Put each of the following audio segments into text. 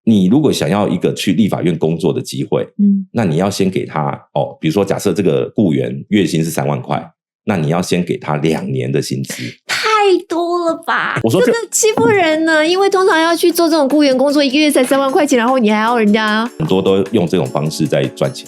你如果想要一个去立法院工作的机会，那你要先给他比如说假设这个雇员月薪是3万块，那你要先给他2年的薪资。太多了吧？我说这个欺负人呢，因为通常要去做这种雇员工作，1个月才3万块钱，然后你还要人家很多都用这种方式在赚钱。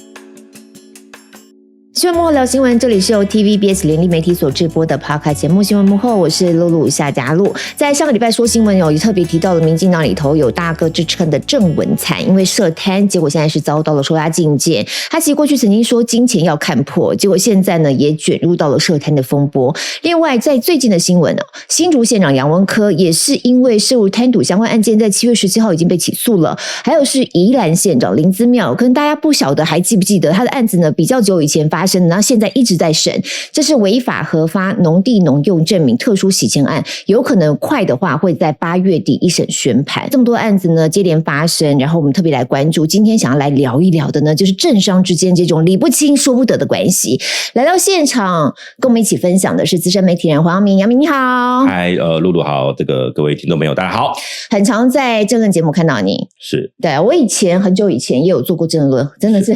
新闻幕后聊新闻，这里是由 TVBS 联立媒体所制播的 Podcast 节目《新闻幕后》，我是露露夏嘉露。在上个礼拜说新闻也特别提到了民进党里头有大哥之称的郑文灿，因为涉贪，结果现在是遭到了收押禁见。他其实过去曾经说金钱要看破，结果现在呢也卷入到了涉贪的风波。另外，在最近的新闻新竹县长杨文科也是因为涉入贪赌相关案件，在7月17号已经被起诉了。还有是宜兰县长林姿妙，可能大家不晓得还记不记得他的案子呢？比较久以前发生。然后现在一直在审，这是违法核发农地农用证明特殊洗钱案，有可能快的话会在8月底一审宣判。这么多案子呢接连发生，然后我们特别来关注，今天想要来聊一聊的呢，就是政商之间这种理不清说不得的关系。来到现场跟我们一起分享的是资深媒体人黄阳明，阳明你好。嗨，露露好，各位听众朋友大家好。很常在政论节目看到你，是对我以前很久以前也有做过政论，真的是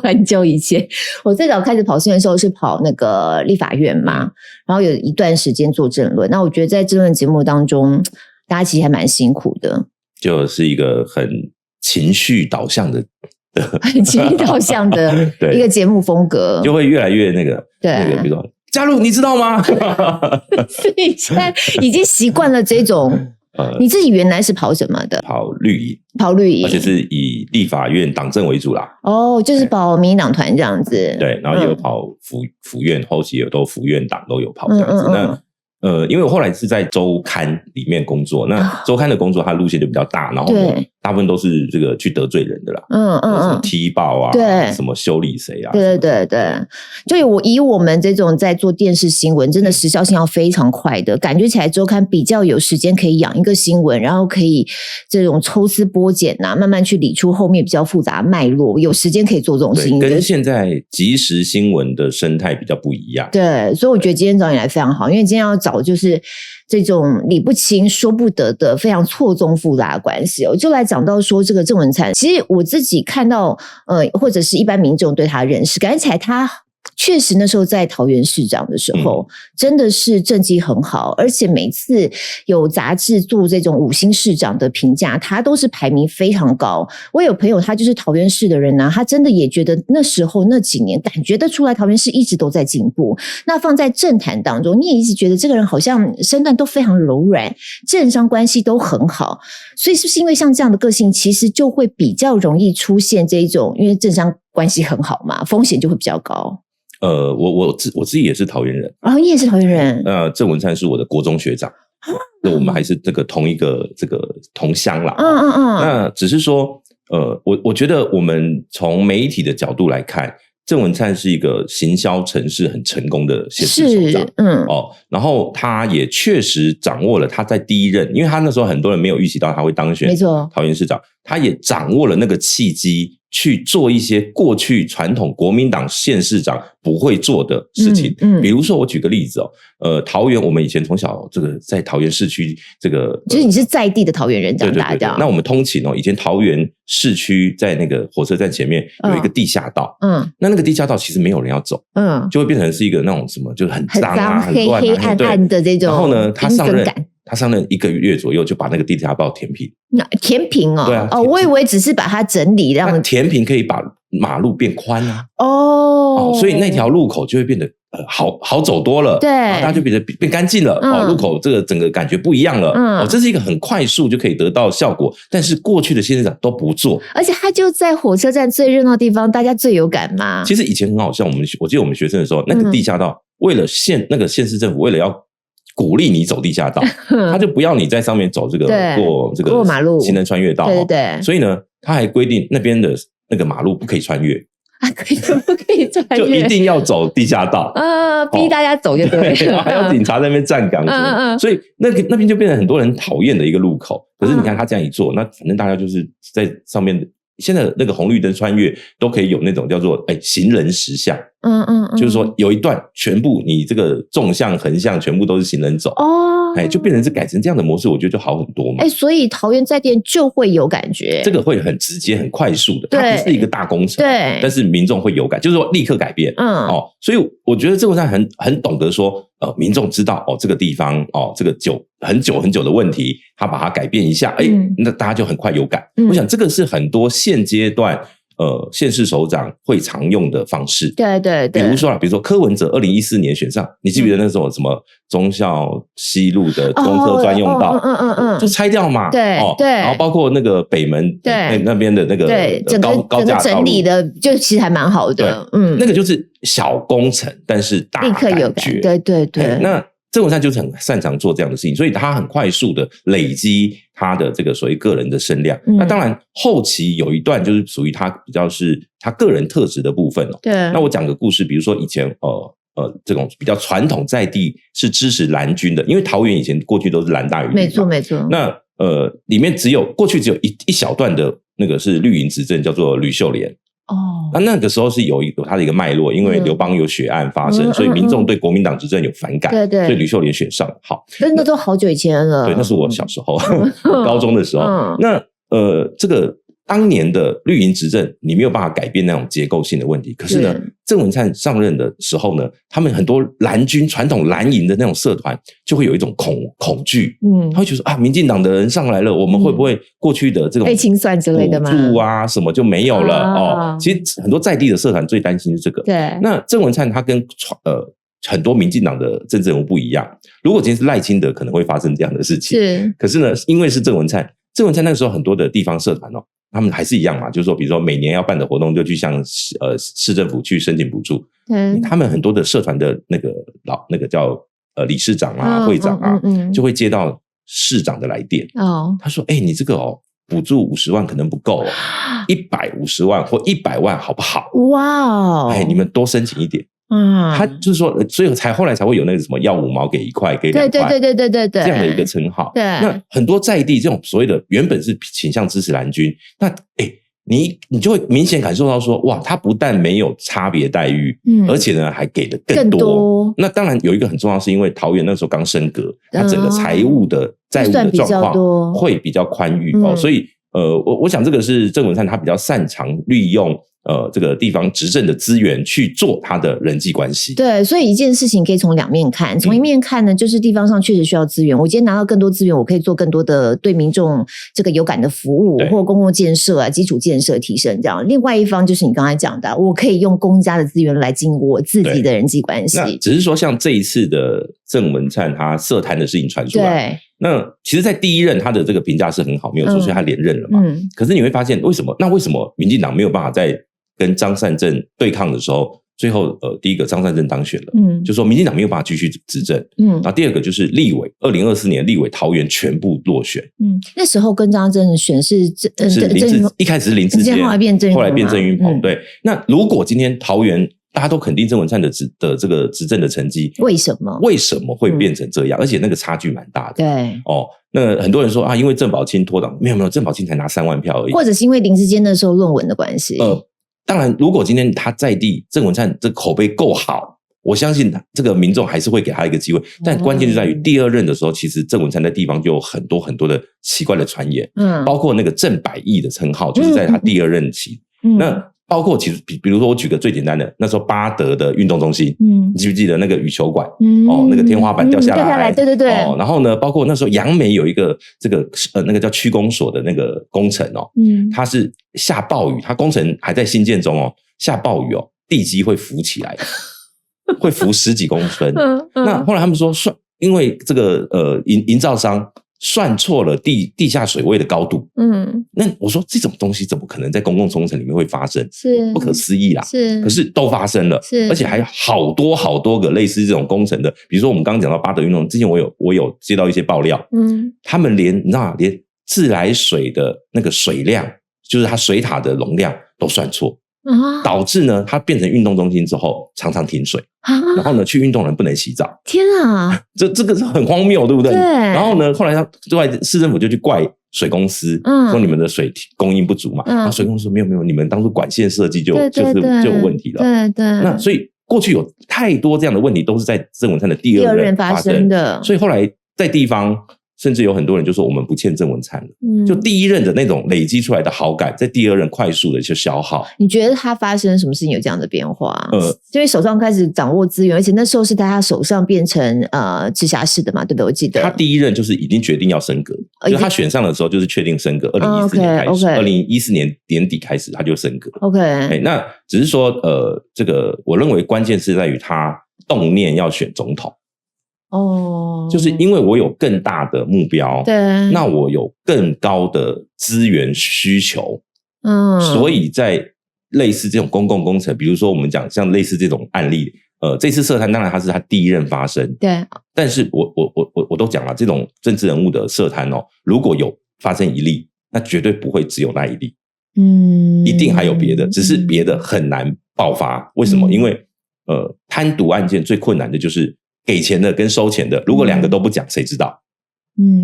很久以前。我最早开始跑新闻的时候是跑那个立法院嘛，然后有一段时间做政论。那我觉得在政论节目当中，大家其实还蛮辛苦的，就是一个很情绪导向的很情绪导向的一个节目风格，就会越来越那个，比如说嘉露，你知道吗？所以现在已经习惯了这种。你自己原来是跑什么的？跑绿营，而且是以立法院党政为主啦。就是跑民进党团这样子。对，然后也有跑府院，后期也都府院党都有跑这样子。因为我后来是在周刊里面工作，那周刊的工作它路线就比较大，然后大部分都是这个去得罪人的啦，什么踢爆啊，对，什么修理谁啊，对，就以我们这种在做电视新闻，真的时效性要非常快的，感觉起来周刊比较有时间可以养一个新闻，然后可以这种抽丝剥茧啊，慢慢去理出后面比较复杂的脉络，有时间可以做这种事情，跟现在即时新闻的生态比较不一样。对，所以我觉得今天找你来非常好，因为今天要找就是这种理不清说不得的非常错综复杂的关系。我就来讲到说这个郑文灿，其实我自己看到或者是一般民众对他的认识，感觉起来他确实那时候在桃园市长的时候，真的是政绩很好，而且每次有杂志做这种5星市长的评价，他都是排名非常高。我有朋友他就是桃园市的人啊，他真的也觉得那时候那几年感觉得出来桃园市一直都在进步。那放在政坛当中，你也一直觉得这个人好像身段都非常柔软，政商关系都很好，所以是不是因为像这样的个性，其实就会比较容易出现这种，因为政商关系很好嘛，风险就会比较高。我自己也是桃园人你也是桃园人。郑文灿是我的国中学长，我们还是这个同一个这个同乡啦。那只是说，我觉得我们从媒体的角度来看，郑文灿是一个行销城市很成功的县市首长。然后他也确实掌握了他在第一任，因为他那时候很多人没有预期到他会当选桃园市长，他也掌握了那个契机。去做一些过去传统国民党县市长不会做的事情，比如说我举个例子桃园我们以前从小这个在桃园市区这个，就是你是在地的桃园人长大的。那我们通勤以前桃园市区在那个火车站前面有一个地下道，那个地下道其实没有人要走，就会变成是一个那种什么就是很脏啊、很乱啊、黑暗暗的这种。然后呢，他上任1个月左右就把那个地下道填平。填平对啊。我以为只是把它整理，让填平可以把马路变宽啊。所以那条路口就会变得好走多了。对，大家就变干净了。路口这个整个感觉不一样了。这是一个很快速就可以得到效果，但是过去的县市长都不做。而且他就在火车站最热闹的地方，大家最有感嘛。其实以前很好笑，我记得我们学生的时候，那个地下道为了那个县市政府为了要鼓励你走地下道，他就不要你在上面走这个过马路行人穿越道。对，所以呢，他还规定那边的那个马路不可以穿越。不可以穿越，就一定要走地下道。逼大家走就对了。然后还有警察在那边站岗。所以那边就变成很多人讨厌的一个路口。可是你看他这样一做，那反正大家就是在上面，现在那个红绿灯穿越都可以有那种叫做行人石像。就是说有一段全部你这个纵向横向全部都是行人走就变成是改成这样的模式，我觉得就好很多嘛。所以桃园在地人就会有感觉，这个会很直接很快速的，它不是一个大工程，对，但是民众会有感，就是说立刻改变所以我觉得郑文灿很懂得说民众知道这个地方这个很久很久的问题，他把它改变一下那大家就很快有感我想这个是很多现阶段县市首长会常用的方式。对对对，比如说柯文哲2014年选上，你记不记得那时候什么忠孝西路的公车专用道就拆掉嘛，对对，然后包括那个北门那边的那个高架道路整理的就其实还蛮好的，那个就是小工程但是大感觉，立刻有感觉，对对对。那郑文灿就是很擅长做这样的事情，所以他很快速的累积他的这个所谓个人的声量那当然后期有一段就是属于他比较是他个人特质的部分对，那我讲个故事，比如说以前这种比较传统在地是支持蓝军的，因为桃园以前过去都是蓝大于绿，没错没错。那里面过去只有一小段的那个是绿营执政，叫做吕秀莲那个时候是有他的一个脉络，因为刘邦有血案发生所以民众对国民党执政有反感对对，所以吕秀莲选上好，那都好久以前了，对，那是我小时候高中的时候那这个当年的绿营执政你没有办法改变那种结构性的问题，可是呢郑文灿上任的时候呢，他们很多蓝军传统蓝营的那种社团就会有一种恐惧他会觉得民进党的人上来了，我们会不会过去的这种被清算之类的吗？补助什么就没有了其实很多在地的社团最担心是这个对。那郑文灿他跟很多民进党的政治人物不一样，如果今天是赖清德可能会发生这样的事情可是呢因为是郑文灿那个时候很多的地方社团他们还是一样嘛，就是说比如说每年要办的活动就去向市政府去申请补助他们很多的社团的那个叫理事长会长就会接到市长的来电他说你这个补助50万可能不够150万或100万好不好？哇你们多申请一点他就是说所以后来才会有那个什么要5毛给1块给2块对这样的一个称号那很多在地这种所谓的原本是倾向支持蓝军那你就会明显感受到说哇他不但没有差别待遇而且呢还给的更多那当然有一个很重要是因为桃园那时候刚升格它整个债务的状况会比较宽裕所以我想这个是郑文灿他比较擅长利用这个地方执政的资源去做他的人际关系对，所以一件事情可以从两面看从一面看呢就是地方上确实需要资源我今天拿到更多资源我可以做更多的对民众这个有感的服务或公共建设基础建设提升这样另外一方就是你刚才讲的我可以用公家的资源来经营我自己的人际关系那只是说像这一次的郑文灿他涉贪的事情传出来对那其实在第一任他的这个评价是很好没有错所以他连任了嘛可是你会发现为什么民进党没有办法在跟张善政对抗的时候最后第一个张善政当选了就说民进党没有办法继续执政然后第二个就是立委2024年立委桃园全部落选那时候跟张善政选是一开始是林智坚后来变郑运鹏对那如果今天桃园大家都肯定郑文灿的这个执政的成绩为什么会变成这样而且那个差距蛮大的对那很多人说因为郑宝清脱党没有郑宝清才拿3万票而已或者是因为林智坚那时候论文的关系当然如果今天他在地郑文灿这口碑够好我相信这个民众还是会给他一个机会但关键就在于第二任的时候其实郑文灿在地方就有很多很多的奇怪的传言包括那个郑百亿的称号就是在他第二任期那包括其实比如说我举个最简单的那时候巴德的运动中心你记不记得那个羽球馆那个天花板掉下来对对对然后呢包括那时候杨梅有一个这个那个叫区公所的那个工程它是下暴雨它工程还在新建中下暴雨地基会浮起来会浮10几公分那后来他们说因为这个营造商算错了地下水位的高度那我说这种东西怎么可能在公共工程里面会发生是不可思议啦可是都发生了而且还有好多个类似这种工程的比如说我们刚刚讲到巴德运动之前我有接到一些爆料他们连自来水的那个水量就是它水塔的容量都算错导致呢它变成运动中心之后常常停水然后呢去运动人不能洗澡天啊这个是很荒谬对不对然后呢后来市政府就去怪水公司说你们的水供应不足嘛然后水公司说没有你们当初管线设计就有问题了对那所以过去有太多这样的问题都是在郑文灿的第二任发生的，所以后来在地方甚至有很多人就说我们不欠郑文灿了，就第一任的那种累积出来的好感在第二任快速的就消耗。你觉得他发生什么事情有这样的变化？因为手上开始掌握资源，而且那时候是在他手上变成直辖市的嘛，对不对？我记得他第一任就是已经决定要升格，就他选上的时候就是确定升格，2014年开始，2014年年底开始他就升格。OK， 那只是说这个我认为关键是在于他动念要选总统。就是因为我有更大的目标，对，那我有更高的资源需求，所以在类似这种公共工程，比如说我们讲像类似这种案例，这次涉贪当然他是他第一任发生，对，但是我都讲了，这种政治人物的涉贪如果有发生一例，那绝对不会只有那一例，一定还有别的，只是别的很难爆发。为什么？因为贪渎案件最困难的就是给钱的跟收钱的，如果两个都不讲，谁知道？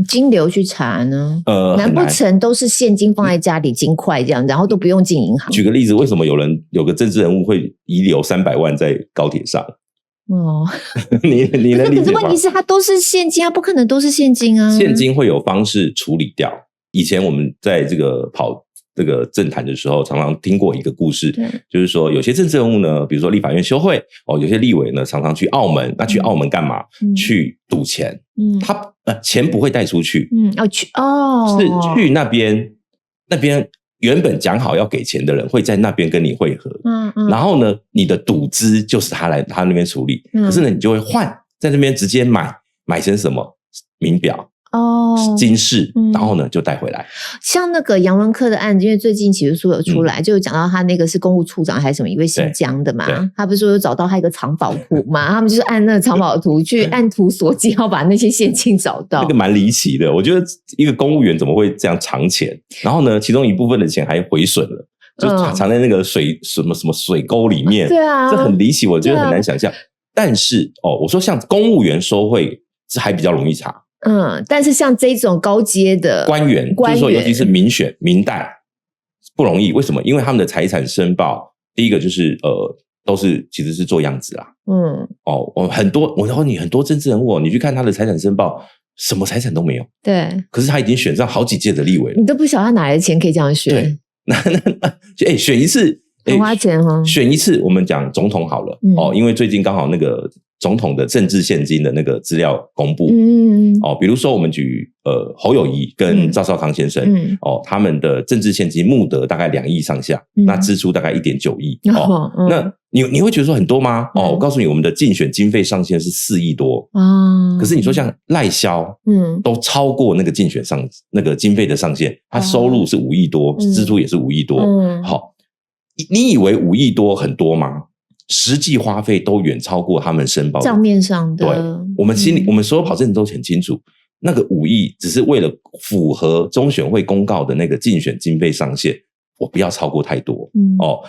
金流去查呢？难不成都是现金放在家里金块这样，然后都不用进银行？举个例子，为什么有个政治人物会遗留300万在高铁上？你能理解吗？可是问题是，它都是现金，它不可能都是现金啊。现金会有方式处理掉。以前我们在这个跑这个政坛的时候，常常听过一个故事，就是说有些政治人物呢，比如说立法院休会有些立委呢常常去澳门，那去澳门干嘛？去赌钱。他钱不会带出去，是去那边原本讲好要给钱的人会在那边跟你会合，然后呢，你的赌资就是他那边处理，可是呢，你就会换在那边直接买成什么名表。金饰，然后呢就带回来。像那个杨文科的案子，因为最近起诉书有出来，就有讲到他那个是公务处长还是什么一位新疆的嘛，他不是说有找到他一个藏宝图嘛，他们就是按那个藏宝图去按图索骥，要把那些现金找到。那个蛮离奇的，我觉得一个公务员怎么会这样藏钱？然后呢，其中一部分的钱还毁损了，就藏在那个什么水沟里面。对啊，这很离奇，我觉得很难想象。但是我说像公务员收贿，这还比较容易查。但是像这种高阶的官员，就是说尤其是民选民代不容易。为什么？因为他们的财产申报，第一个就是都是其实是做样子啦。很多我说你很多政治人物你去看他的财产申报，什么财产都没有。对，可是他已经选上好几届的立委了，你都不晓得他哪来的钱可以这样选。对，那选一次很花钱选一次我们讲总统好了，因为最近刚好那个总统的政治现金的那个资料公布，比如说我们举侯友宜跟赵少康先生，他们的政治现金募得大概2亿上下，那支出大概 1.9 亿，那你会觉得说很多吗？我告诉你，我们的竞选经费上限是4亿多，可是你说像赖萧，都超过那个竞选上那个经费的上限，他收入是5亿多，支出也是5亿多，好，你以为5亿多很多吗？实际花费都远超过他们申报账面上的。对，我们心里我们所有跑政治都很清楚，那个5亿只是为了符合中选会公告的那个竞选经费上限，我不要超过太多，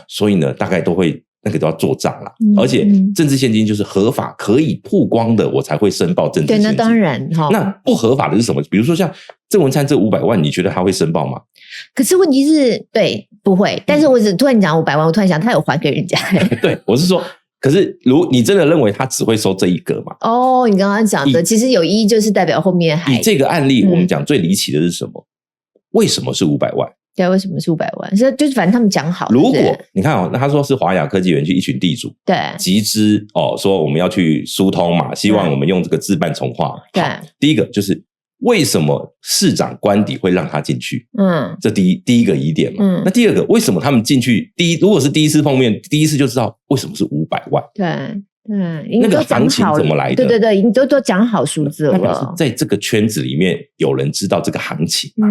所以呢，大概都会那个都要做账啦。而且政治现金就是合法可以曝光的，我才会申报政治现金。对，那当然那不合法的是什么？比如说像郑文灿这500万，你觉得他会申报吗？可是问题是，对，不会。但是我突然讲500万，我突然想他有还给人家。对，我是说，可是如你真的认为他只会收这一个吗？你刚刚讲的其实有意义，就是代表后面还以这个案例，我们讲最离奇的是什么？为什么是500万？对，为什么是500万？就是反正他们讲好。如果你看那他说是华雅科技园区一群地主对集资说我们要去疏通嘛，希望我们用这个自办重划。对，第一个就是为什么市长官邸会让他进去？这第一个疑点嘛。那第二个，为什么他们进去？如果是第一次碰面，第一次就知道为什么是500万。对，那个行情怎么来的？对，你都讲好数字了。那表示在这个圈子里面有人知道这个行情嘛？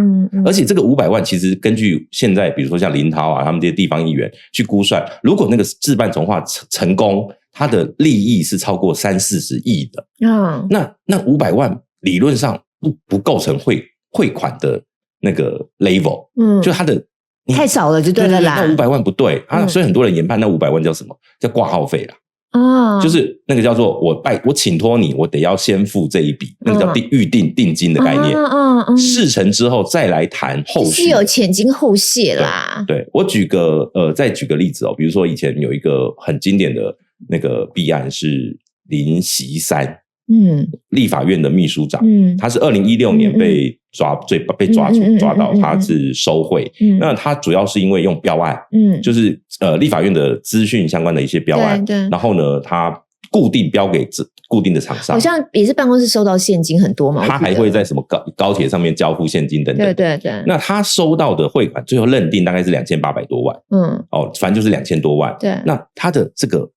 而且这个500万其实根据现在比如说像林涛他们这些地方议员去估算，如果那个自办重划成功，它的利益是超过30-40亿的。那500万理论上不构成汇款的那个 level，就它的太少了就对了啦。那500万不对所以很多人研判那500万叫什么？叫挂号费啦。就是那个叫做我请托你，我得要先付这一笔，那个叫预定定金的概念。事成之后再来谈后续，是有前金后谢啦。对，我再举个例子比如说以前有一个很经典的那个弊案是林锡山，立法院的秘书长，他是2016年被抓到，他是收贿，那他主要是因为用标案，就是立法院的资讯相关的一些标案，然后呢，他固定标给固定的厂商，好像也是办公室收到现金很多嘛，他还会在什么高铁上面交付现金等等，对，那他收到的汇款最后认定大概是2800多万，反正就是2000多万，对，那他的这个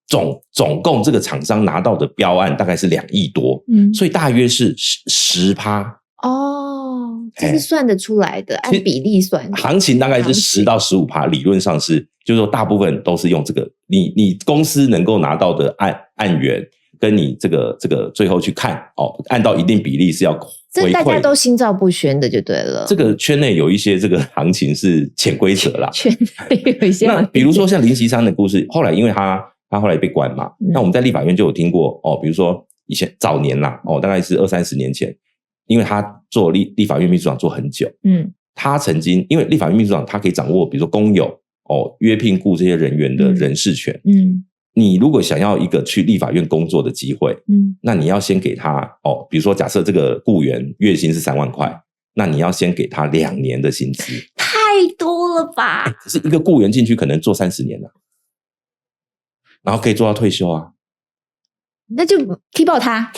总共这个厂商拿到的标案大概是2亿多，所以大约是10%。这是算得出来的，按比例算的。行情大概是10到15%，理论上是，就是说大部分都是用这个，你公司能够拿到的案源，跟你这个最后去看按到一定比例是要回馈的，这大家都心照不宣的就对了。这个圈内有一些这个行情是潜规则啦，圈内有一些。那比如说像林锡山的故事，后来因为他后来被关嘛，那我们在立法院就有听过比如说以前早年啦大概是20-30年前，因为他做立法院秘书长做很久，他曾经因为立法院秘书长他可以掌握比如说公有约聘雇这些人员的人事权，你如果想要一个去立法院工作的机会，那你要先给他比如说假设这个雇员月薪是3万块，那你要先给他2年的薪资，太多了吧？可是一个雇员进去可能做30年了，然后可以做到退休啊。那就踢爆他。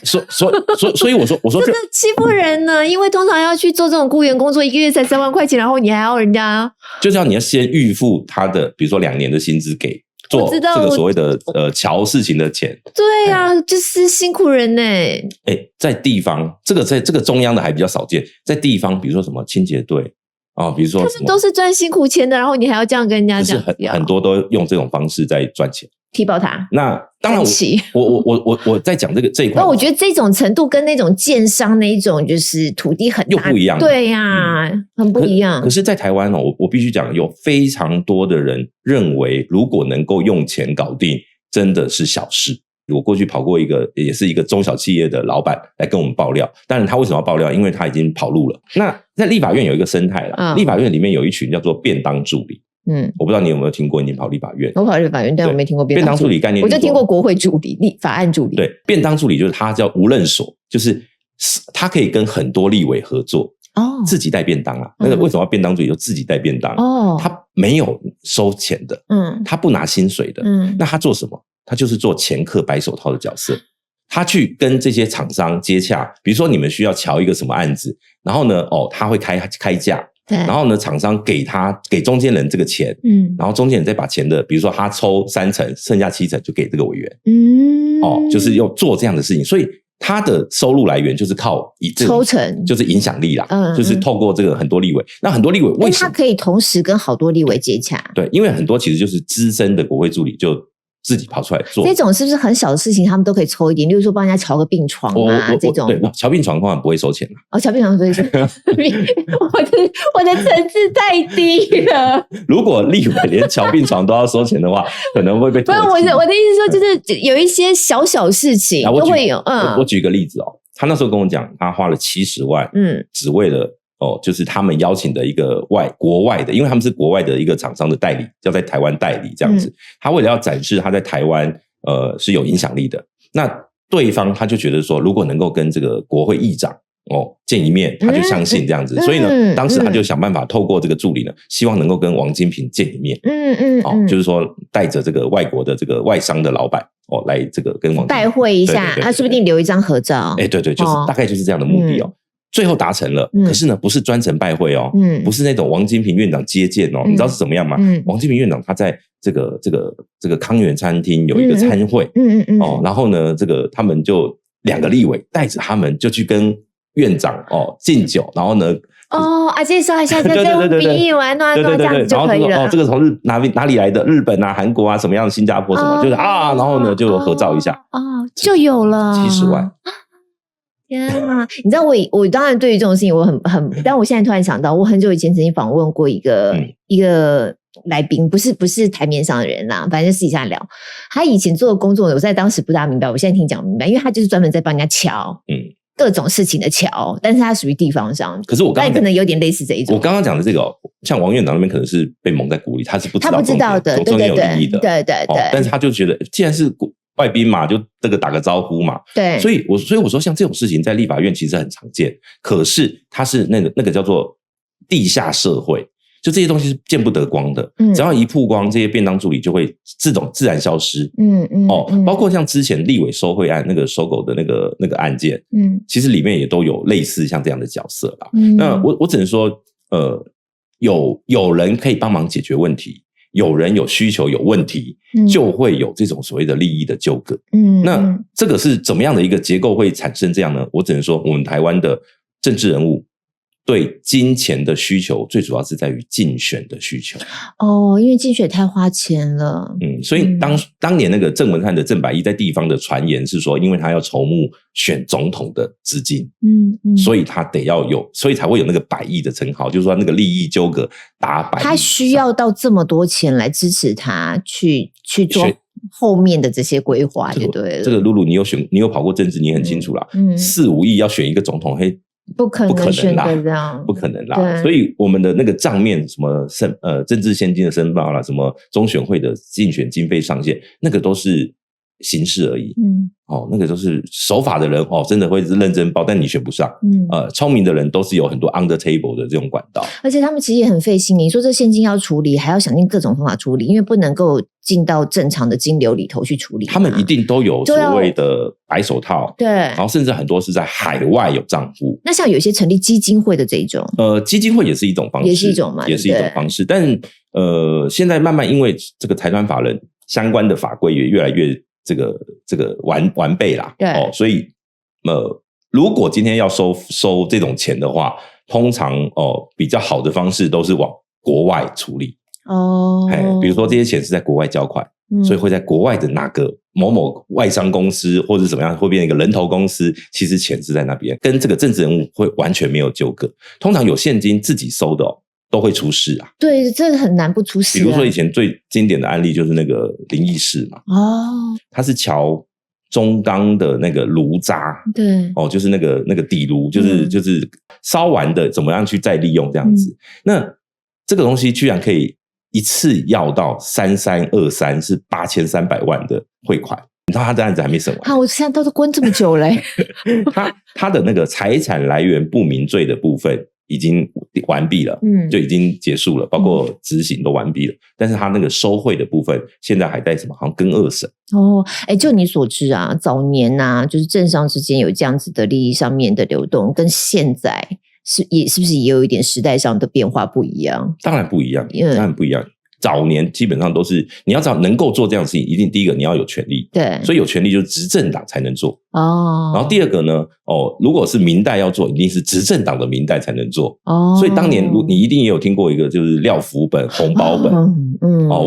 所以我说这个欺负人呢，因为通常要去做这种雇员工作，1个月才3万块钱，然后你还要人家，就是要你要先预付他的，比如说2年的薪资给做这个所谓的瞧事情的钱。对啊，就是辛苦人呢。在地方在这个中央的还比较少见，在地方比如说什么清洁队比如说他们都是赚辛苦钱的，然后你还要这样跟人家讲，很多都用这种方式在赚钱。踢爆他。那当然我在讲这一块，那我觉得这种程度跟那种建商那一种就是土地很大又不一样，对呀，很不一样。可是在台湾我必须讲，有非常多的人认为，如果能够用钱搞定，真的是小事。我过去跑过也是一个中小企业的老板来跟我们爆料，当然他为什么要爆料？因为他已经跑路了。那在立法院有一个生态啦，立法院里面有一群叫做便当助理。我不知道你有没有听过，你跑立法院。我跑立法院，但我没听过便当助理概念。我就听过国会助理、法案助理。对，便当助理就是他叫无任所，就是他可以跟很多立委合作，自己带便当啦。那个为什么要便当助理？就自己带便当。他没有收钱的，他不拿薪水的。那他做什么？他就是做掮客白手套的角色。他去跟这些厂商接洽，比如说你们需要瞧一个什么案子，然后呢，他会开价。然后呢，厂商给中间人这个钱，然后中间人再把钱的，比如说他抽3成，剩下7成就给这个委员，就是要做这样的事情，所以他的收入来源就是靠抽成，就是影响力啦，就是透过这个很多立委，那很多立委为什么他可以同时跟好多立委接洽？对，因为很多其实就是资深的国会助理就自己跑出来做，这种是不是很小的事情他们都可以抽一点？例如说帮人家瞧个病床这种。对，瞧病床的话不会收钱瞧病床不会收钱。我的层次太低了。如果立委连瞧病床都要收钱的话，可能会被唾弃。不是我的意思说，就是有一些小事情都会有。我举个例子他那时候跟我讲，他花了70万，只为了就是他们邀请的一个国外的，因为他们是国外的一个厂商的代理，要在台湾代理这样子。他为了要展示他在台湾是有影响力的，那对方他就觉得说，如果能够跟这个国会议长见一面，他就相信这样子。所以呢，当时他就想办法透过这个助理呢，希望能够跟王金平见一面。就是说带着这个外国的这个外商的老板来这个跟王金平拜会一下，他说不定留一张合照。对，就是大概就是这样的目的最后达成了，可是呢，不是专程拜会不是那种王金平院长接见你知道是怎么样吗？王金平院长他在这个康源餐厅有一个餐会，然后呢，他们就2个立委带着他们就去跟院长敬酒，然后呢，介绍一下这个比喻完这样子就可以了。这个从哪里来的？日本啊、韩国啊，什么样的？新加坡什么？就是然后呢就合照一下，就有了70万。天啊！你知道我当然对于这种事情我很，但我现在突然想到，我很久以前曾经访问过一个来宾，不是台面上的人啦，反正私底下聊。他以前做的工作，我在当时不大明白，我现在听讲明白，因为他就是专门在帮人家瞧。各种事情的桥，但是它属于地方上。可是我刚刚可能有点类似这一种。我刚刚讲的这个像王院长那边可能是被蒙在鼓里，他是不知道的，中间有利益的，对，但是他就觉得既然是外宾嘛，就这个打个招呼嘛，对，所以我说像这种事情在立法院其实很常见，可是它是那个叫做地下社会。就这些东西是见不得光的，只要一曝光，这些便当助理就会自然消失。包括像之前立委收贿案那个收购的那个案件，其实里面也都有类似像这样的角色啦。那我只能说，有人可以帮忙解决问题，有人有需求有问题，就会有这种所谓的利益的纠葛。那这个是怎么样的一个结构会产生这样呢？我只能说，我们台湾的政治人物对金钱的需求最主要是在于竞选的需求。因为竞选太花钱了。所以当年那个郑文灿的郑百亿在地方的传言是说，因为他要筹募选总统的资金，所以他得要有，所以才会有那个百亿的称号，就是说那个利益纠葛达百亿，他需要到这么多钱来支持他去做后面的这些规划就对了。这个露露你有跑过政治，你很清楚啦，4-5亿要选一个总统，不可能选的这样，不可能啦。所以我们的那个账面什么政治现金的申报啦，什么中选会的竞选经费上限，那个都是形式而已。那个都是守法的人真的会认真报，但你选不上。聪明的人都是有很多 under table 的这种管道，而且他们其实也很费心。你说这现金要处理，还要想尽各种方法处理，因为不能够进到正常的金流里头去处理。他们一定都有所谓的白手套，对，然后甚至很多是在海外有账户。那像有些成立基金会的这一种，基金会也是一种方式，也是一种嘛，也是一种方式。但现在慢慢因为这个财团法人相关的法规也越来越这个完备啦，对，所以如果今天要收这种钱的话，通常比较好的方式都是往国外处理。比如说这些钱是在国外缴款，所以会在国外的哪个某某外商公司或者怎么样会变成一个人头公司，其实钱是在那边，跟这个政治人物会完全没有纠葛。通常有现金自己收的都会出事啊。对，这很难不出事。比如说以前最经典的案例就是那个林义士嘛，他是瞧中钢的那个炉渣，对，就是那个底炉，就是烧完的怎么样去再利用这样子。那这个东西居然可以一次要到3323，是8300万的汇款。你知道他这案子还没审完，我现在都关这么久了。他的那个财产来源不明罪的部分已经完毕了，就已经结束了，包括执行都完毕了。但是他那个收贿的部分现在还在什么，好像跟2审。就你所知啊，早年啊，就是政商之间有这样子的利益上面的流动，跟现在是不是也有一点时代上的变化不一样？当然不一样，当然不一样。早年基本上都是你要能够做这样的事情，一定第一个你要有权利，对，所以有权利就是执政党才能做。然后第二个呢，如果是民代要做，一定是执政党的民代才能做。所以当年你一定也有听过一个就是廖福本、红包本，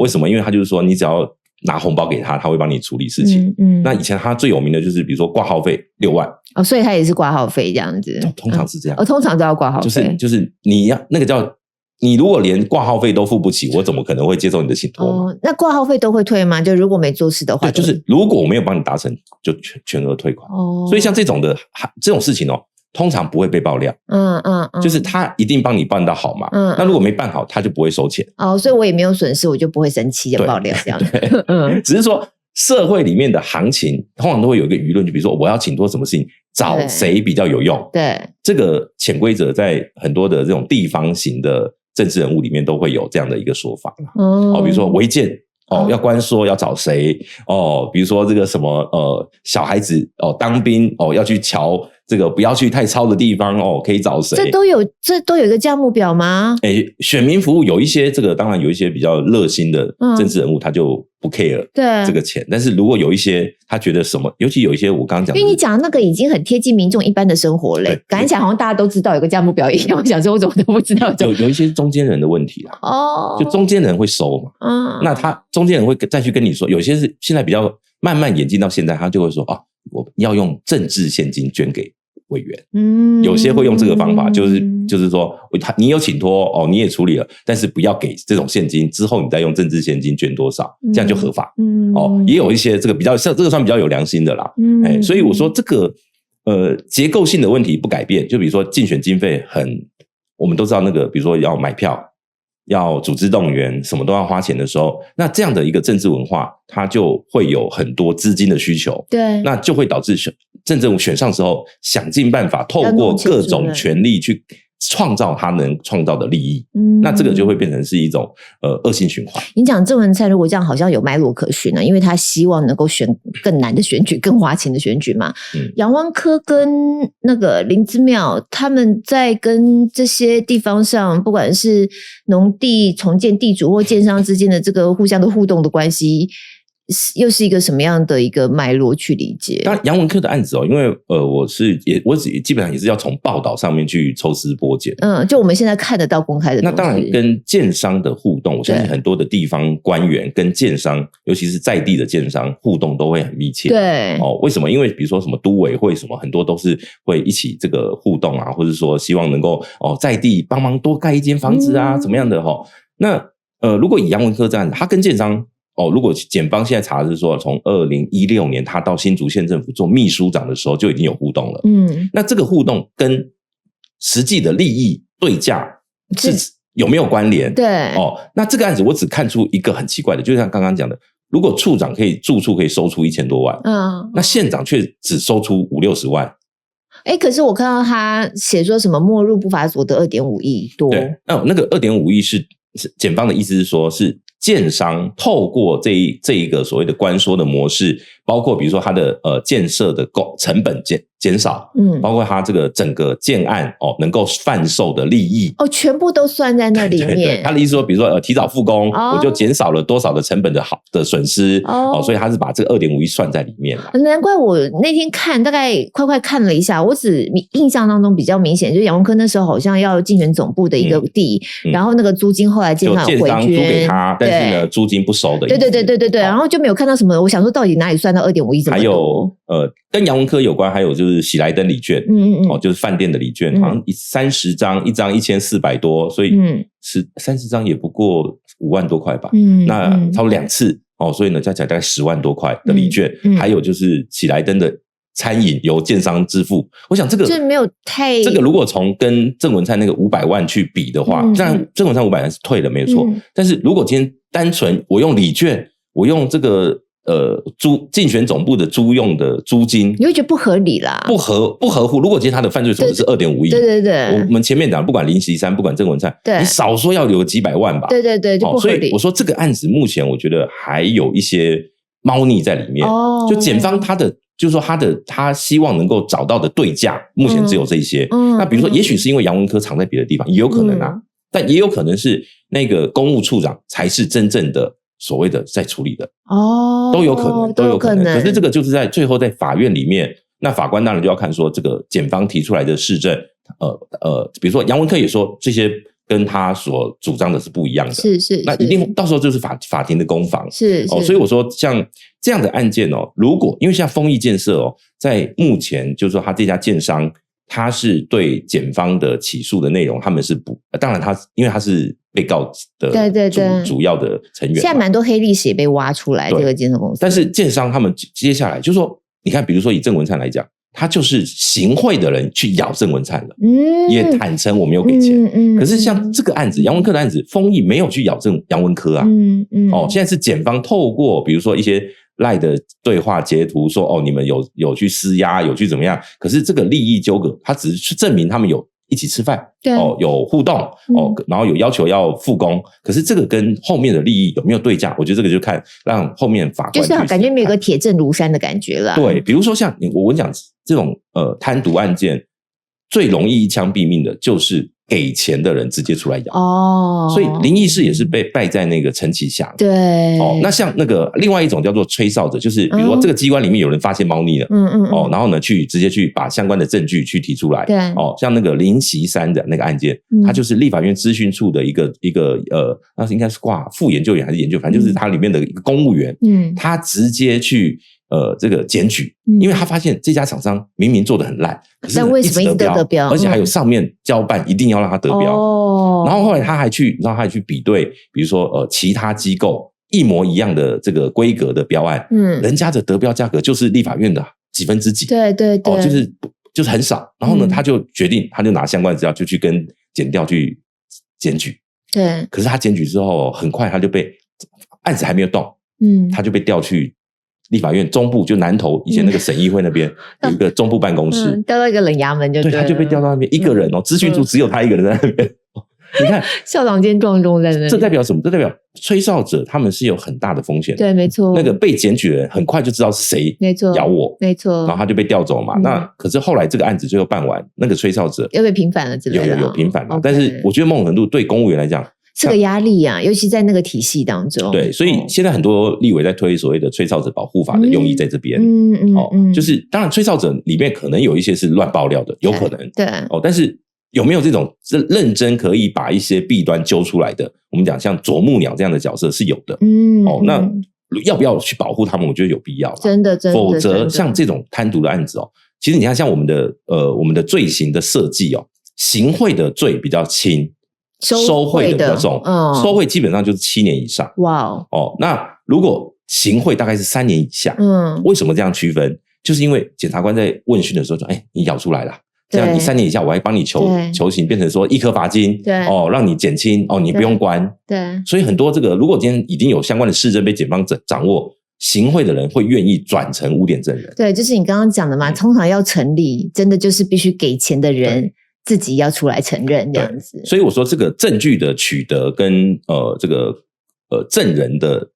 为什么？因为他就是说你只要拿红包给他，他会帮你处理事情。那以前他最有名的就是比如说挂号费6万，所以他也是挂号费这样子。通常是这样，通常都要挂号费，就是你要那个叫。你如果连挂号费都付不起，我怎么可能会接受你的请托？那挂号费都会退吗？就如果没做事的话，对，就是如果我没有帮你达成，就全额退款。所以像这种事情通常不会被爆料。就是他一定帮你办到好嘛。那如果没办好，他就不会收钱。所以我也没有损失，我就不会生气的爆料这样子。只是说社会里面的行情通常都会有一个舆论，就比如说我要请托什么事情，找谁比较有用。对，这个潜规则在很多的这种地方型的政治人物里面都会有这样的一个说法。比如说违建要关说要找谁比如说这个什么小孩子当兵要去瞧这个不要去太超的地方可以找谁？这都有一个价目表吗？选民服务有一些这个当然有一些比较热心的政治人物他就不 care 这个钱，但是如果有一我他觉得什么，尤其有一些我刚刚讲，因为你讲的那个已经很贴近民众一般的生活了，感觉起来好像大家都知道有个价目表一样。我想说我怎么都不知道。有一些中间人的问题啦。就中间人会收嘛。那他中间人会再去跟你说，有些是现在比较慢慢演进到现在，他就会说我要用政治现金捐给委员。有些会用这个方法，就是说你有请托你也处理了，但是不要给这种现金，之后你再用政治现金捐多少，这样就合法。也有一些这个算比较有良心的啦。所以我说这个结构性的问题不改变，就比如说竞选经费我们都知道那个，比如说要买票、要组织动员，什么都要花钱的时候，那这样的一个政治文化，它就会有很多资金的需求，对，那就会导致政治选上之后，想尽办法透过各种权力去创造他能创造的利益，那这个就会变成是一种恶性循环。你讲郑文灿如果这样好像有脉络可循呢，因为他希望能够选更难的选举、更花钱的选举嘛。杨万科跟那个林姿妙他们在跟这些地方上，不管是农地重建地主或建商之间的这个互相的互动的关系，又是一个什么样的一个脉络去理解？当然杨文科的案子因为我基本上也是要从报道上面去抽丝剥茧，就我们现在看得到公开的东西。那当然跟建商的互动，我相信很多的地方官员跟建商，尤其是在地的建商互动都会很密切。对，为什么？因为比如说什么都委会什么，很多都是会一起这个互动啊，或者说希望能够在地帮忙多盖一间房子啊，怎么样的那如果以杨文科这样子，他跟建商如果检方现在查的是说，从2016年他到新竹县政府做秘书长的时候就已经有互动了。那这个互动跟实际的利益对价是有没有关联？对，那这个案子我只看出一个很奇怪的，就像刚刚讲的，如果处长住处可以收出1000多万，那县长却只收出50-60万。可是我看到他写说什么没入不法所得2.5亿多。对，那个2.5亿是检方的意思是说，是建商透过这一个所谓的关说的模式，包括比如说它的建设的成本减少，包括它这个整个建案能够贩售的利益全部都算在那里面。对，他的意思说，比如说提早复工，我就减少了多少的成本的损失所以他是把这个2.5亿算在里面。难怪我那天看大概快看了一下，我只印象当中比较明显，就是杨文科那时候好像要竞选总部的一个地，然后那个租金后来建商有回捐，租给他，但是呢租金不收的。对，然后就没有看到什么，我想说到底哪里算到2.5亿这么多？还有跟杨文科有关，还有就是喜来登礼券，就是饭店的礼券，好像30张，一张1400多，所以30张也不过5万多块吧。那差不多2次所以呢加起来大概10万多块的礼券，还有就是喜来登的餐饮由建商支付。我想这个就没有太这个如果从跟郑文灿那个500万去比的话，当然郑文灿500万是退了没有错，但是如果今天单纯我用礼券，我用这个竞选总部的租用的租金，你会觉得不合理啦，不合乎。如果今天他的犯罪所得是2.5亿，对，我们前面讲不管林锡山不管郑文灿，你少说要有几百万吧，对，就不合理。所以我说这个案子目前我觉得还有一些猫腻在里面，就检方就是说他希望能够找到的对价，目前只有这些。那比如说，也许是因为杨文科藏在别的地方，也有可能但也有可能是那个公务处长才是真正的所谓的在处理的都有可能。可是这个就是在最后在法院里面，那法官当然就要看说这个检方提出来的事证，比如说杨文科也说这些跟他所主张的是不一样的，是，那一定到时候就是法庭的攻防，所以我说像这样的案件如果因为像丰益建设在目前就是说他这家建商，他是对检方的起诉的内容，他们是不，当然因为他是被告的主要的成员，现在蛮多黑历史也被挖出来，这个建设公司。但是建商他们接下来就是说，你看，比如说以郑文灿来讲，他就是行贿的人去咬郑文灿了，也坦诚我没有给钱。可是像这个案子，杨文科的案子，丰益没有去咬杨文科啊，现在是检方透过比如说一些赖的对话截图说你们有去施压，有去怎么样，可是这个利益纠葛他只是去证明他们有一起吃饭，有互动然后有要求要复工，可是这个跟后面的利益有没有对价，我觉得这个就看让后面法官就是感觉没有个铁证如山的感觉了。对，比如说像我讲这种贪渎案件，最容易一枪毙命的就是给钱的人直接出来咬所以林义士也是被败在那个陈其祥。对那像那个另外一种叫做吹哨者，就是比如说这个机关里面有人发现猫腻了然后呢直接去把相关的证据去提出来。对像那个林锡山的那个案件，他就是立法院资讯处的一个那应该是挂副研究员还是研究，反正就是他里面的一个公务员他直接去这个检举，因为他发现这家厂商明明做得很烂，可是但为什么一直得标，而且还有上面交办一定要让他得标然后后来他还去比对，比如说其他机构一模一样的这个规格的标案人家的得标价格就是立法院的几分之几，对对对，就是很少。然后呢，他就决定，他就拿相关的资料就去跟检调去检举。对，可是他检举之后，很快他就被案子还没有动，他就被调去立法院中部，就南投以前那个审议会那边有一个中部办公室，调到一个冷衙门就对了，对，他就被调到那边，一个人资讯处只有他一个人在那边。你看，校长兼撞钟在那里，这代表什么？这代表吹哨者他们是有很大的风险的。对，没错。那个被检举的人很快就知道是谁咬我，没错，然后他就被调走嘛。那可是后来这个案子最后办完，那个吹哨者又被平反了之类的，有平反了。但是我觉得某种程度对公务员来讲是个压力啊，尤其在那个体系当中。对，所以现在很多立委在推所谓的吹哨者保护法的用意在这边。就是当然吹哨者里面可能有一些是乱爆料的，有可能对但是有没有这种认真可以把一些弊端揪出来的？我们讲像啄木鸟这样的角色是有的。那要不要去保护他们？我觉得有必要，真的，否则像这种贪渎的案子其实你看像我们的罪行的设计行贿的罪比较轻，收贿的比较重。收贿基本上就是7年以上。哇那如果行贿大概是3年以下。为什么这样区分？就是因为检察官在问讯的时候说，你咬出来了。这样你3年以下，我还帮你求刑，变成说1颗罚金，让你减轻你不用关。对，所以很多如果今天已经有相关的事证被检方掌握，行贿的人会愿意转成污点证人。对，就是你刚刚讲的嘛，通常要成立，真的就是必须给钱的人自己要出来承认这样子。所以我说这个证据的取得跟这个证人的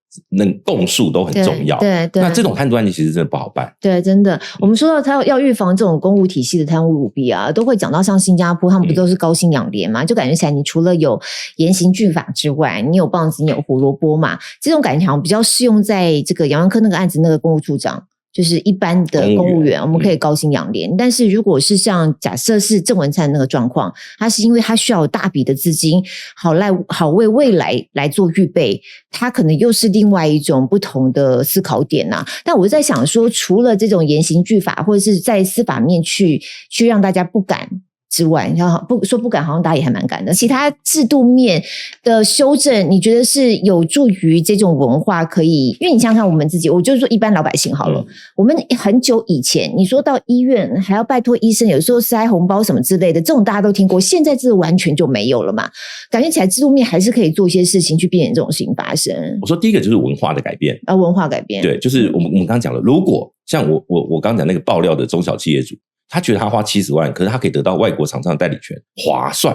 供述都很重要。对，那这种贪渎案件其实真的不好办。对，真的。我们说到他要预防这种公务体系的贪污舞弊啊，都会讲到像新加坡，他们不都是高薪养廉嘛？就感觉起来，你除了有严刑峻法之外，你有棒子，你有胡萝卜嘛？这种感觉好像比较适用在这个杨文科那个案子，那个公务处长。就是一般的公务员，我们可以高薪养廉。但是如果是像假设是郑文灿那个状况，他是因为他需要有大笔的资金，好为未来来做预备，他可能又是另外一种不同的思考点啊。但我在想说，除了这种严刑峻法，或者是在司法面去让大家不敢之外，你看不敢，好像大家也还蛮敢的。其他制度面的修正，你觉得是有助于这种文化可以？因为你想想我们自己，我就是说一般老百姓好了，我们很久以前，你说到医院还要拜托医生，有时候塞红包什么之类的，这种大家都听过。现在这完全就没有了嘛，感觉起来制度面还是可以做一些事情去避免这种事情发生。我说第一个就是文化的改变文化改变，对，就是我们刚刚讲了，如果像我刚刚讲那个爆料的中小企业主。他觉得他花70万，可是他可以得到外国厂商的代理权，划算。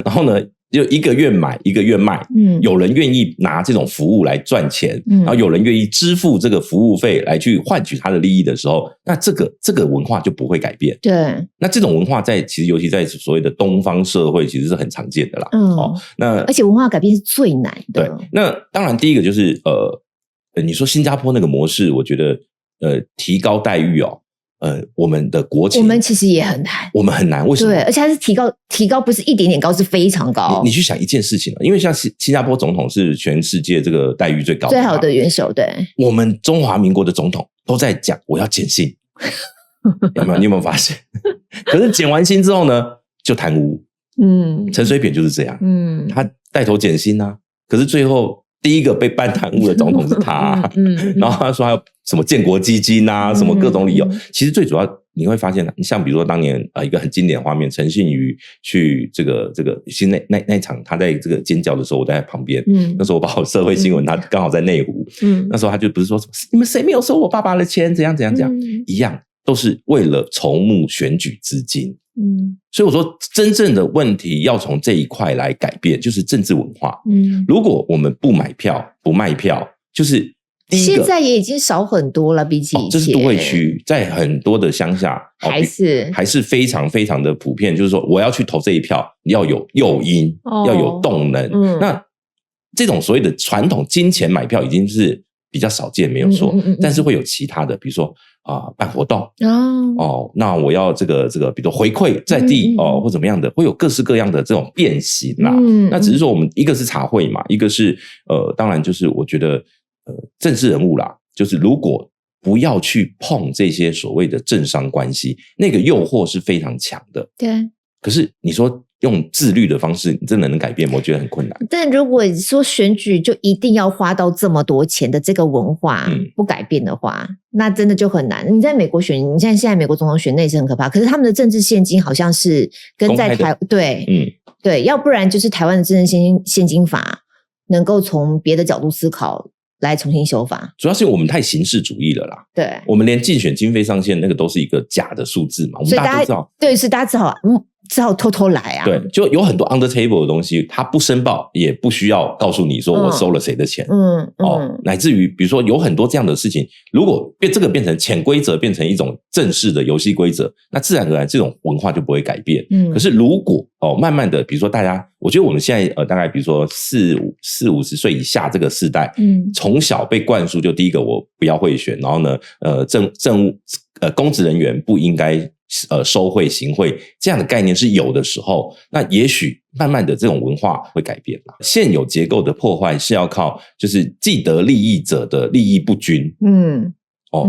然后呢，就一个月买一个月卖。有人愿意拿这种服务来赚钱，然后有人愿意支付这个服务费来去换取他的利益的时候，那这个文化就不会改变。对，那这种文化其实尤其在所谓的东方社会，其实是很常见的啦。那而且文化改变是最难的。对，那当然第一个就是你说新加坡那个模式，我觉得提高待遇我们的国情，我们其实也很难，我们很难，为什么？对，而且它是提高，不是一点点高，是非常高。你去想一件事情因为像新加坡总统是全世界这个待遇最高的、最好的元首，对。我们中华民国的总统都在讲我要减薪，有没有？你有没有发现？可是减完薪之后呢，就贪污。陈水扁就是这样，他带头减薪啊，可是最后。第一个被办贪污的总统是他，然后他说还有什么建国基金啊，什么各种理由。其实最主要你会发现，像比如说当年一个很经典的画面，陈信瑜去这个那一场他在这个尖叫的时候，我在旁边。那时候我报社会新闻，他刚好在内湖。那时候他就不是说你们谁没有收我爸爸的钱，怎样一样，都是为了筹募选举资金。所以我说真正的问题要从这一块来改变，就是政治文化。如果我们不买票不卖票，就是第一个，现在也已经少很多了，比起以前。这是都会区，在很多的乡下还是非常非常的普遍，就是说我要去投这一票，要有诱因，要有动能。那这种所谓的传统金钱买票已经是比较少见，没有错。但是会有其他的，比如说办活动那我要这个比如说回馈在地或怎么样的，会有各式各样的这种变形啦。那只是说我们一个是茶会嘛，一个是当然就是我觉得政治人物啦，就是如果不要去碰这些所谓的政商关系，那个诱惑是非常强的。对。可是你说用自律的方式，你真的能改变吗？我觉得很困难。但如果说选举就一定要花到这么多钱的这个文化不改变的话，那真的就很难。你在美国选，你现在美国总统选那也是很可怕，可是他们的政治现金好像是跟在对，要不然就是台湾的政治现金法能够从别的角度思考来重新修法，主要是我们太形式主义了啦。对，我们连竞选经费上限那个都是一个假的数字嘛，我们大家都知道。对，是大家只好偷偷来啊。对，就有很多 under table 的东西，他不申报，也不需要告诉你说我收了谁的钱。乃至于比如说有很多这样的事情，如果这个变成潜规则，变成一种正式的游戏规则，那自然而然这种文化就不会改变。可是如果慢慢的，比如说大家，我觉得我们现在大概比如说40-50岁以下这个世代，从小被灌输，就第一个我不要贿选，然后呢公职人员不应该收贿行贿，这样的概念是有的时候，那也许慢慢的这种文化会改变了。现有结构的破坏是要靠就是既得利益者的利益不均，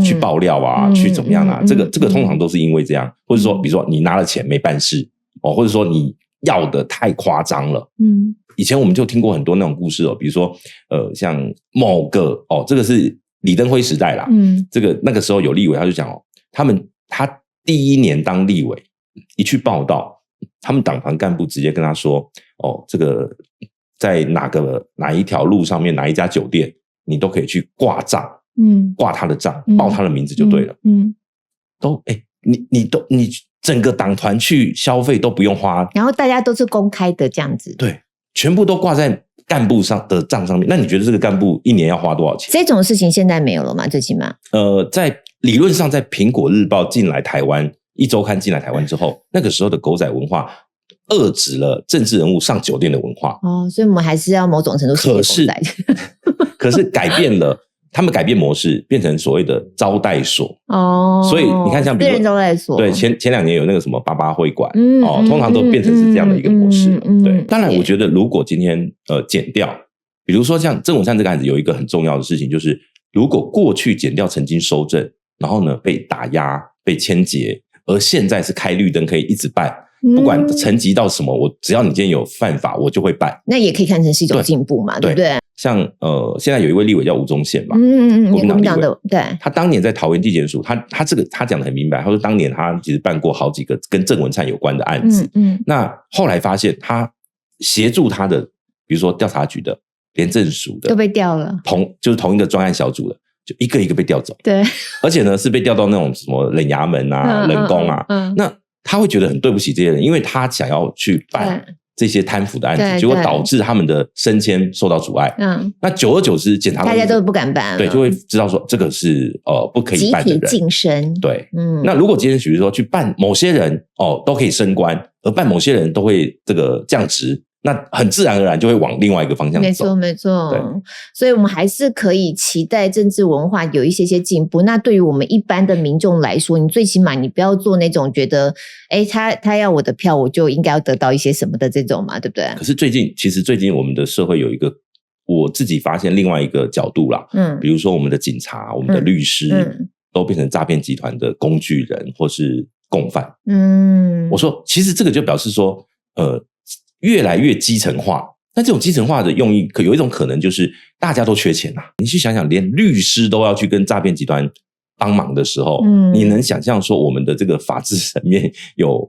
去爆料啊，去怎么样啊，这个通常都是因为这样，或者说比如说你拿了钱没办事，或者说你要的太夸张了。以前我们就听过很多那种故事比如说像某个这个是李登辉时代啦，这个那个时候有立委他就讲他第1年当立委，一去报道，他们党团干部直接跟他说这个在哪一条路上面哪一家酒店你都可以去挂账，挂他的账，报他的名字就对了。你整个党团去消费都不用花，然后大家都是公开的这样子，对，全部都挂在干部上的账上面。那你觉得这个干部1年要花多少钱？这种事情现在没有了吗？最起码在理论上，在苹果日报进来台湾，一周刊进来台湾之后，那个时候的狗仔文化遏制了政治人物上酒店的文化。所以我们还是要某种程度可是改变了，他们改变模式，变成所谓的招待所。所以你看，像比如说私人招待所，对，前2年有那个什么88会馆，通常都变成是这样的一个模式。对，当然我觉得如果今天减掉，比如说像郑文灿这个案子，有一个很重要的事情，就是如果过去检调曾经收证，然后呢被打压、被牵结，而现在是开绿灯可以一直办，不管层级到什么，只要你今天有犯法，我就会办。那也可以看成是一种进步嘛， 对不对？像现在有一位立委叫吴宗宪嘛，国民党的，对，他当年在桃园地检署，他讲得很明白，他说当年他其实办过好几个跟郑文灿有关的案子，那后来发现他协助他的，比如说调查局的、廉政署的，都被调了，就是同一个专案小组的，就一个一个被调走，对，而且呢是被调到那种什么冷衙门啊、冷宫啊，那他会觉得很对不起这些人，因为他想要去办这些贪腐的案子，结果导致他们的升迁受到阻碍。那久而久之，检察官大家都不敢办了，对，就会知道说这个是不可以办的人，集体晋升。对，那如果今天比如说去办某些人都可以升官，而办某些人都会这个降职，那很自然而然就会往另外一个方向走。没错。所以我们还是可以期待政治文化有一些进步。那对于我们一般的民众来说，你最起码你不要做那种觉得他要我的票我就应该要得到一些什么的这种嘛，对不对？可是其实最近我们的社会有一个我自己发现另外一个角度啦，比如说我们的警察、我们的律师都变成诈骗集团的工具人或是共犯。我说其实这个就表示说越来越基层化，那这种基层化的用意有一种可能就是大家都缺钱啊，你去想想连律师都要去跟诈骗集团帮忙的时候，你能想象说我们的这个法治层面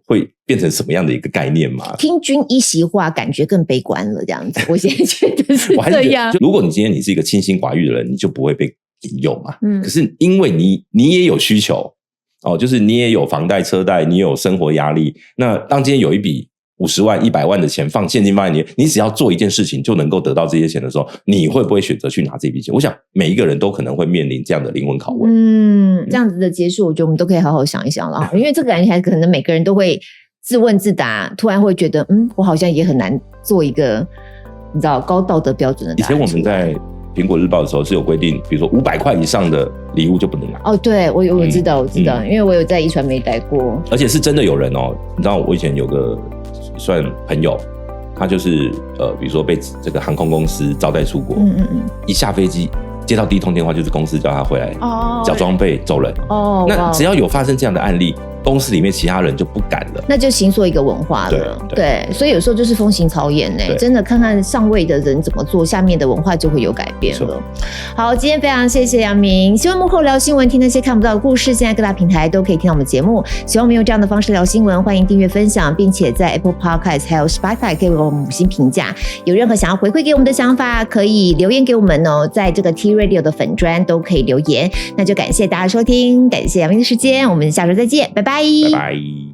会变成什么样的一个概念吗？听君一席话感觉更悲观了这样子，我现在觉得是这样。如果你今天你是一个清心寡欲的人，你就不会被引诱嘛。可是因为你也有需求就是你也有房贷车贷，你有生活压力，那当今天有一笔50万、100万的钱现金放在你只要做一件事情就能够得到这些钱的时候，你会不会选择去拿这笔钱？我想每一个人都可能会面临这样的灵魂拷问。这样子的结束，我觉得我们都可以好好想一想了，因为这个感觉可能每个人都会自问自答，突然会觉得我好像也很难做一个你知道高道德标准的答案。以前我们在苹果日报的时候是有规定，比如说500块以上的礼物就不能拿。对，我知道，因为我有在遗传媒待过，而且是真的有人你知道我以前有个算朋友，他就是比如说被这个航空公司招待出国，一下飞机接到第一通电话就是公司叫他回来缴装备走人。那只要有发生这样的案例，公司里面其他人就不敢了，那就形塑一个文化了。对，所以有时候就是风行草偃呢，真的看看上位的人怎么做，下面的文化就会有改变了。好，今天非常谢谢阳明，新闻幕后聊新闻，听那些看不到的故事，现在各大平台都可以听到我们节目。希望我们用这样的方式聊新闻，欢迎订阅分享，并且在 Apple Podcast 还有 Spotify 给我们5星评价。有任何想要回馈给我们的想法，可以留言给我们哦，在这个 T Radio 的粉专都可以留言。那就感谢大家收听，感谢阳明的时间，我们下周再见，拜拜，拜拜。